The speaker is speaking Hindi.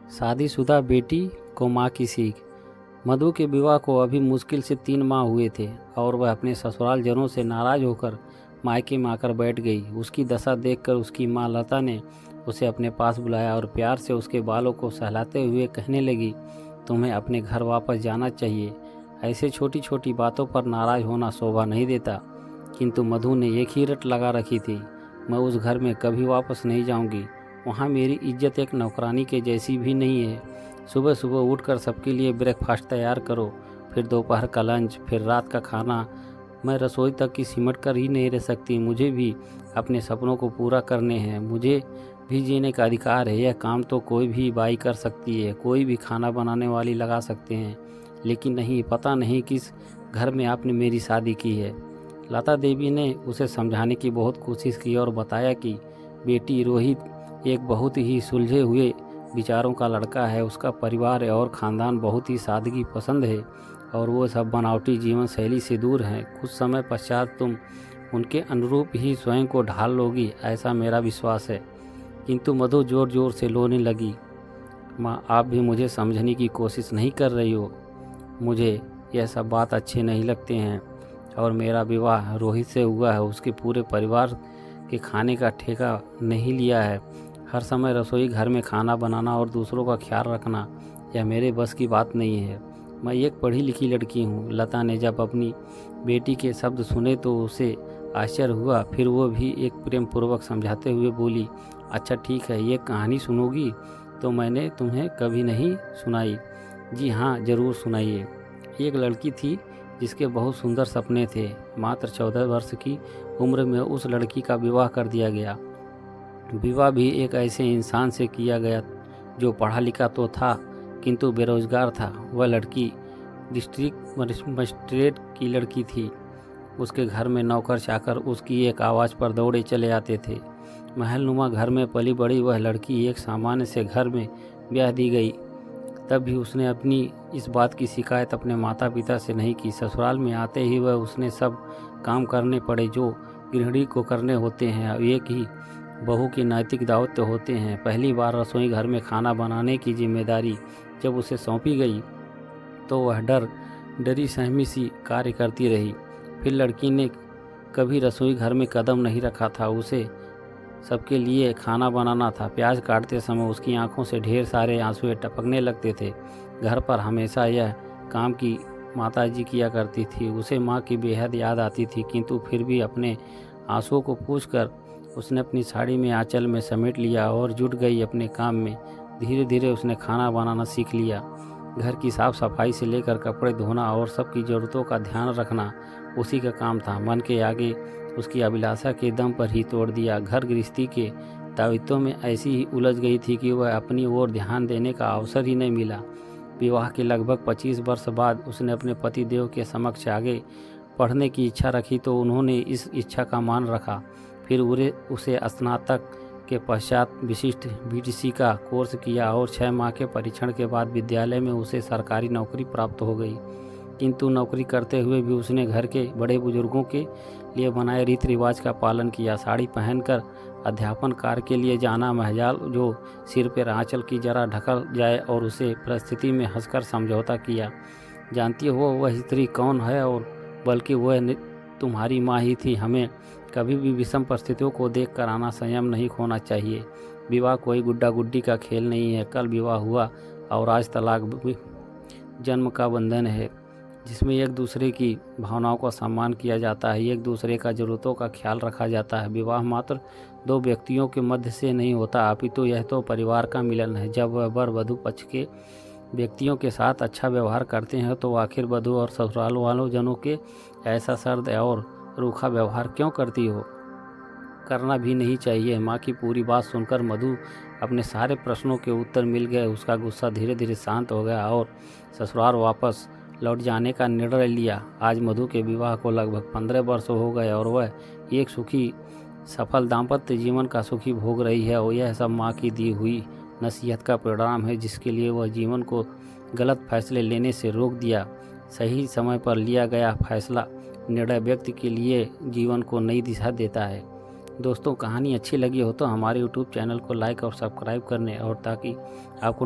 शादीशुदा बेटी को माँ की सीख। मधु के विवाह को अभी मुश्किल से 3 माह हुए थे और वह अपने ससुराल जनों से नाराज होकर मायके में आकर बैठ गई। उसकी दशा देखकर उसकी माँ लता ने उसे अपने पास बुलाया और प्यार से उसके बालों को सहलाते हुए कहने लगी, तुम्हें अपने घर वापस जाना चाहिए। ऐसे छोटी छोटी बातों पर नाराज होना शोभा नहीं देता। किंतु मधु ने एक ही रट लगा रखी थी, मैं उस घर में कभी वापस नहीं जाऊंगी। वहाँ मेरी इज्जत एक नौकरानी के जैसी भी नहीं है। सुबह सुबह उठकर सबके लिए ब्रेकफास्ट तैयार करो, फिर दोपहर का लंच, फिर रात का खाना। मैं रसोई तक की सिमट कर ही नहीं रह सकती। मुझे भी अपने सपनों को पूरा करने हैं। मुझे भी जीने का अधिकार है। यह काम तो कोई भी बाई कर सकती है, कोई भी खाना बनाने वाली लगा सकते हैं, लेकिन नहीं, पता नहीं किस घर में आपने मेरी शादी की है। लता देवी ने उसे समझाने की बहुत कोशिश की और बताया कि बेटी, रोहित एक बहुत ही सुलझे हुए विचारों का लड़का है। उसका परिवार और ख़ानदान बहुत ही सादगी पसंद है और वो सब बनावटी जीवन शैली से दूर हैं। कुछ समय पश्चात तुम उनके अनुरूप ही स्वयं को ढाल लोगी, ऐसा मेरा विश्वास है। किंतु मधु जोर जोर से रोने लगी। माँ, आप भी मुझे समझने की कोशिश नहीं कर रही हो। मुझे यह सब बात अच्छे नहीं लगते हैं और मेरा विवाह रोहित से हुआ है। उसके पूरे परिवार के खाने का ठेका नहीं लिया है। हर समय रसोई घर में खाना बनाना और दूसरों का ख्याल रखना, यह मेरे बस की बात नहीं है। मैं एक पढ़ी लिखी लड़की हूँ। लता ने जब अपनी बेटी के शब्द सुने तो उसे आश्चर्य हुआ। फिर वो भी एक प्रेम पूर्वक समझाते हुए बोली, अच्छा ठीक है, ये कहानी सुनोगी तो मैंने तुम्हें कभी नहीं सुनाई। जी हाँ, ज़रूर सुनाइए। एक लड़की थी जिसके बहुत सुंदर सपने थे। मात्र 14 वर्ष की उम्र में उस लड़की का विवाह कर दिया गया। विवाह भी एक ऐसे इंसान से किया गया जो पढ़ा लिखा तो था किंतु बेरोजगार था। वह लड़की डिस्ट्रिक्ट मजिस्ट्रेट की लड़की थी। उसके घर में नौकर चाकर उसकी एक आवाज़ पर दौड़े चले आते थे। महलनुमा घर में पली बड़ी वह लड़की एक सामान्य से घर में ब्याह दी गई। तब भी उसने अपनी इस बात की शिकायत अपने माता पिता से नहीं की। ससुराल में आते ही वह उसने सब काम करने पड़े जो गृहिणी को करने होते हैं। एक ही बहू की नैतिक दायित्व होते हैं। पहली बार रसोई घर में खाना बनाने की जिम्मेदारी जब उसे सौंपी गई तो वह डरी सहमी सी कार्य करती रही। फिर लड़की ने कभी रसोई घर में कदम नहीं रखा था। उसे सबके लिए खाना बनाना था। प्याज काटते समय उसकी आंखों से ढेर सारे आंसू टपकने लगते थे। घर पर हमेशा यह काम की माताजी किया करती थी। उसे माँ की बेहद याद आती थी, किंतु फिर भी अपने आंसुओं को पूछकर उसने अपनी साड़ी में आंचल में समेट लिया और जुट गई अपने काम में। धीरे धीरे उसने खाना बनाना सीख लिया। घर की साफ सफाई से लेकर कपड़े धोना और सबकी ज़रूरतों का ध्यान रखना उसी का काम था। मन के आगे उसकी अभिलाषा के दम पर ही तोड़ दिया। घर गृहस्थी के दायित्वों में ऐसी ही उलझ गई थी कि वह अपनी ओर ध्यान देने का अवसर ही नहीं मिला। विवाह के लगभग 25 वर्ष बाद उसने अपने पति देव के समक्ष आगे पढ़ने की इच्छा रखी तो उन्होंने इस इच्छा का मान रखा। फिर उसे स्नातक के पश्चात विशिष्ट बीटीसी का कोर्स किया और 6 माह के परीक्षण के बाद विद्यालय में उसे सरकारी नौकरी प्राप्त हो गई। किंतु नौकरी करते हुए भी उसने घर के बड़े बुजुर्गों के लिए बनाए रीति रिवाज का पालन किया। साड़ी पहनकर अध्यापन कार्य के लिए जाना, महजाल जो सिर पर आंचल की जरा ढकल जाए और उसे परिस्थिति में हंसकर समझौता किया। जानती हो वह स्त्री कौन है? और बल्कि वह तुम्हारी माँ ही थी। हमें कभी भी विषम परिस्थितियों को देखकर आना संयम नहीं खोना चाहिए। विवाह कोई गुड्डा गुड्डी का खेल नहीं है। कल विवाह हुआ और आज तलाक जन्म का बंधन है, जिसमें एक दूसरे की भावनाओं का सम्मान किया जाता है, एक दूसरे का ज़रूरतों का ख्याल रखा जाता है। विवाह मात्र 2 व्यक्तियों के मध्य से नहीं होता, अपितु यह तो परिवार का मिलन है। जब वह वर वधू पक्ष के व्यक्तियों के साथ अच्छा व्यवहार करते हैं तो आखिर वधू और ससुराल वालों जनों के ऐसा सर्द और रूखा व्यवहार क्यों करती हो? करना भी नहीं चाहिए। माँ की पूरी बात सुनकर मधु अपने सारे प्रश्नों के उत्तर मिल गए। उसका गुस्सा धीरे धीरे शांत हो गया और ससुराल वापस लौट जाने का निर्णय लिया। आज मधु के विवाह को लगभग 15 वर्ष हो गए और वह एक सुखी सफल दाम्पत्य जीवन का सुखी भोग रही है। और यह सब माँ की दी हुई नसीहत का परिणाम है, जिसके लिए वह जीवन को गलत फैसले लेने से रोक दिया। सही समय पर लिया गया फैसला निर्णय व्यक्ति के लिए जीवन को नई दिशा देता है। दोस्तों, कहानी अच्छी लगी हो तो हमारे YouTube चैनल को लाइक और सब्सक्राइब करने और ताकि आपको